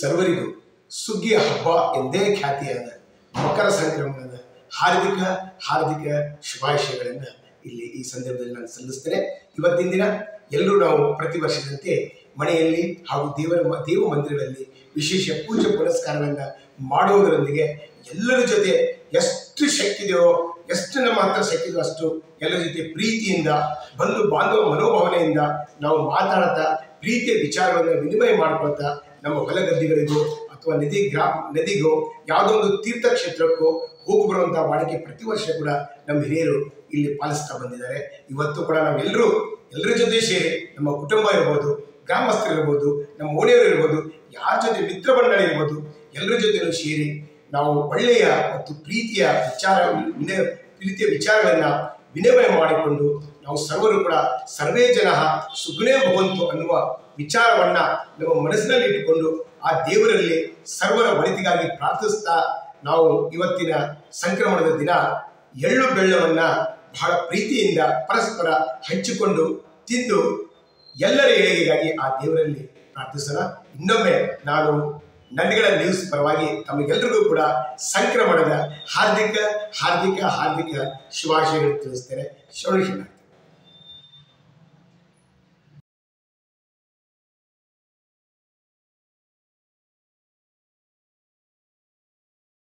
ಸರ್ವರಿಗೂ ಸುಗ್ಗಿಯ ಹಬ್ಬ ಎಂದೇ ಖ್ಯಾತಿಯಾದ ಮಕರ ಸಂಕ್ರಮಣದ ಹಾರ್ದಿಕ ಶುಭಾಶಯಗಳನ್ನು ಇಲ್ಲಿ ಈ ಸಂದರ್ಭದಲ್ಲಿ ನಾನು ಸಲ್ಲಿಸ್ತೇನೆ. ಇವತ್ತಿನ ದಿನ ಎಲ್ಲರೂ ನಾವು ಪ್ರತಿ ವರ್ಷದಂತೆ ಮನೆಯಲ್ಲಿ ಹಾಗೂ ದೇವ ಮಂದಿರಗಳಲ್ಲಿ ವಿಶೇಷ ಪೂಜೆ ಪುನಸ್ಕಾರಗಳನ್ನು ಮಾಡುವುದರೊಂದಿಗೆ ಎಲ್ಲರ ಜೊತೆ ಎಷ್ಟು ಶಕ್ತಿ ಇದೆಯೋ, ಎಷ್ಟು ನಮ್ಮ ಹತ್ರ ಶಕ್ತಿ ಇದೆಯೋ ಅಷ್ಟು ಎಲ್ಲರ ಜೊತೆ ಪ್ರೀತಿಯಿಂದ ಬಂಧು ಬಾಂಧವ ಮನೋಭಾವನೆಯಿಂದ ನಾವು ಮಾತಾಡ್ತಾ ಪ್ರೀತಿಯ ವಿಚಾರಗಳನ್ನು ವಿನಿಮಯ ಮಾಡ್ಕೊಳ್ತಾ ನಮ್ಮ ಹೊಲಗದ್ದೆಗಳಿಗೋ ಅಥವಾ ನದಿಗೋ ಯಾವುದೋ ಒಂದು ತೀರ್ಥಕ್ಷೇತ್ರಕ್ಕೋ ಹೋಗಿ ಬರುವಂಥ ವಾಡಿಕೆ ಪ್ರತಿ ವರ್ಷ ಕೂಡ ನಮ್ಮ ಹಿರಿಯರು ಇಲ್ಲಿ ಪಾಲಿಸ್ತಾ ಬಂದಿದ್ದಾರೆ. ಇವತ್ತು ಕೂಡ ನಾವೆಲ್ಲರೂ ಎಲ್ಲರ ಜೊತೆ ಸೇರಿ ನಮ್ಮ ಕುಟುಂಬ ಇರ್ಬೋದು, ಗ್ರಾಮಸ್ಥರಿರ್ಬೋದು, ನಮ್ಮ ಓಣಿಯವರು ಇರ್ಬೋದು, ಯಾರ ಜೊತೆ ಮಿತ್ರ ಮಂಡಳ ಇರ್ಬೋದು, ಎಲ್ಲರ ಜೊತೆಯೂ ಸೇರಿ ನಾವು ಒಳ್ಳೆಯ ಮತ್ತು ಪ್ರೀತಿಯ ವಿಚಾರಗಳನ್ನು ವಿನಿಮಯ ಮಾಡಿಕೊಂಡು ನಾವು ಸರ್ವರು ಕೂಡ ಸರ್ವೇ ಜನ ಸುಗುಣೇ ಭವಂತು ಅನ್ನುವ ವಿಚಾರವನ್ನು ನಮ್ಮ ಮನಸ್ಸಿನಲ್ಲಿ ಇಟ್ಟುಕೊಂಡು ಆ ದೇವರಲ್ಲಿ ಸರ್ವರ ಒಳಿತಿಗಾಗಿ ಪ್ರಾರ್ಥಿಸ್ತಾ ನಾವು ಇವತ್ತಿನ ಸಂಕ್ರಮಣದ ದಿನ ಎಳ್ಳು ಬೆಳ್ಳವನ್ನು ಬಹಳ ಪ್ರೀತಿಯಿಂದ ಪರಸ್ಪರ ಹಂಚಿಕೊಂಡು ತಿಂದು ಎಲ್ಲರ ಏಳಿಗೆಗಾಗಿ ಆ ದೇವರಲ್ಲಿ ಪ್ರಾರ್ಥಿಸೋಣ. ಇನ್ನೊಮ್ಮೆ ನಾನು ನಂದಿಗಳ ನ್ಯೂಸ್ ಪರವಾಗಿ ತಮಗೆಲ್ಲರಿಗೂ ಕೂಡ ಸಂಕ್ರಮಣದ ಹಾರ್ದಿಕ ಶುಭಾಶಯಗಳು ತಿಳಿಸ್ತೇನೆ. ಶರಣು